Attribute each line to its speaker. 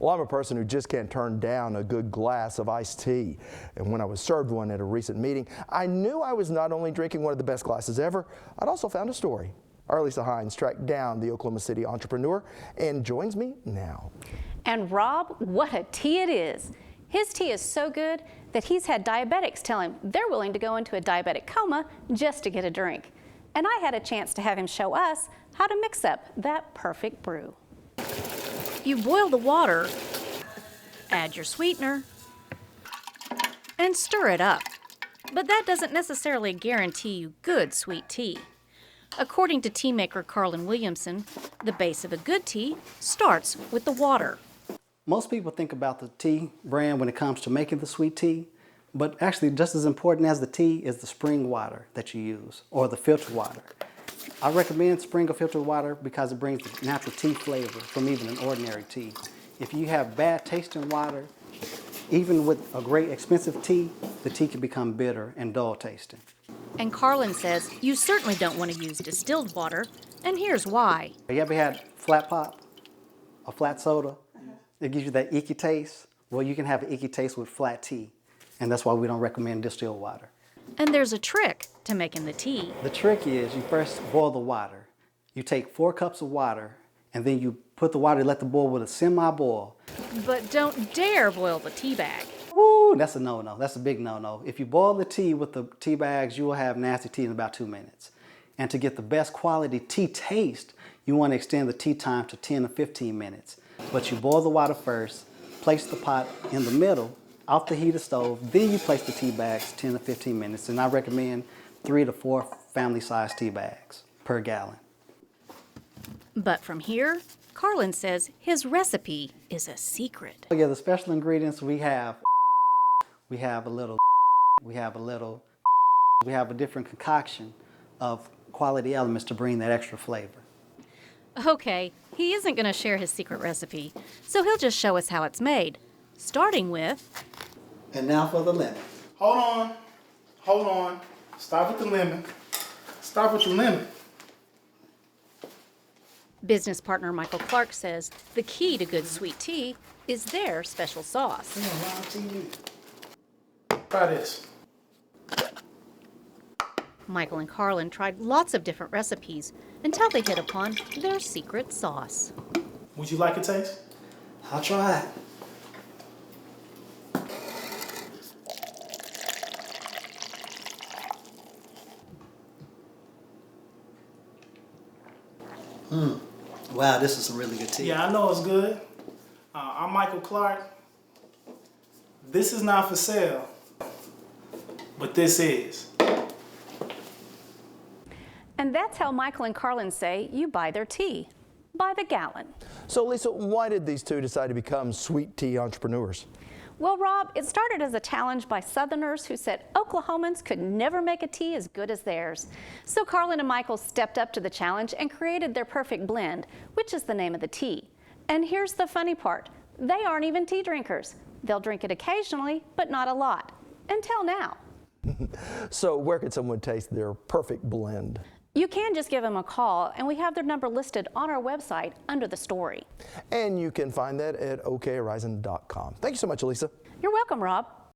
Speaker 1: Well, I'm a person who just can't turn down a good glass of iced tea. And when I was served one at a recent meeting, I knew I was not only drinking one of the best glasses ever, I'd also found a story. Our Lisa Hines tracked down the Oklahoma City entrepreneur and joins me now.
Speaker 2: And Rob, what a tea it is. His tea is so good that he's had diabetics tell him they're willing to go into a diabetic coma just to get a drink. And I had a chance to have him show us how to mix up that perfect brew.
Speaker 3: You boil the water, add your sweetener, and stir it up. But that doesn't necessarily guarantee you good sweet tea. According to tea maker Carlin Williamson, the base of a good tea starts with the water.
Speaker 4: Most people think about the tea brand when it comes to making the sweet tea, but actually just as important as the tea is the spring water that you use, or the filtered water. I recommend spring or filtered water because it brings the natural tea flavor from even an ordinary tea. If you have bad tasting water, even with a great expensive tea, the tea can become bitter and dull tasting.
Speaker 3: And Carlin says you certainly don't want to use distilled water, and here's why.
Speaker 4: Have you ever had flat pop or flat soda? It gives you that icky taste. Well, you can have an icky taste with flat tea, and that's why we don't recommend distilled water.
Speaker 3: And there's a trick to making the tea.
Speaker 4: The trick is you first boil the water. You take 4 cups of water, and then you put the water, let the boil with a semi-boil.
Speaker 3: But don't dare boil the tea bag.
Speaker 4: Woo, that's a no-no. That's a big no-no. If you boil the tea with the tea bags, you will have nasty tea in about 2 minutes. And to get the best quality tea taste, you want to extend the tea time to 10 or 15 minutes. But you boil the water first, place the pot in the middle, off the heated stove, then you place the tea bags 10 to 15 minutes. And I recommend 3 to 4 family-sized tea bags per gallon.
Speaker 3: But from here, Carlin says his recipe is a secret.
Speaker 4: Yeah, the special ingredients we have a little, we have a different concoction of quality elements to bring that extra flavor.
Speaker 3: Okay, he isn't going to share his secret recipe, so he'll just show us how it's made, starting with...
Speaker 4: And now for the lemon.
Speaker 5: Hold on. Stop with the lemon.
Speaker 3: Business partner Michael Clark says the key to good sweet tea is their special sauce.
Speaker 5: Try this.
Speaker 3: Michael and Carlin tried lots of different recipes until they hit upon their secret sauce.
Speaker 5: Would you like a taste?
Speaker 4: I'll try it. Wow, this is some really good tea.
Speaker 5: Yeah, I know it's good. I'm Michael Clark. This is not for sale, but this is.
Speaker 2: And that's how Michael and Carlin say you buy their tea, by the gallon.
Speaker 1: So Lisa, why did these two decide to become sweet tea entrepreneurs?
Speaker 2: Well, Rob, it started as a challenge by Southerners who said Oklahomans could never make a tea as good as theirs. So Carlin and Michael stepped up to the challenge and created their perfect blend, which is the name of the tea. And here's the funny part. They aren't even tea drinkers. They'll drink it occasionally, but not a lot. Until now.
Speaker 1: So where could someone taste their perfect blend?
Speaker 2: You can just give them a call, and we have their number listed on our website under the story.
Speaker 1: And you can find that at okhorizon.com. Thank you so much, Elisa.
Speaker 2: You're welcome, Rob.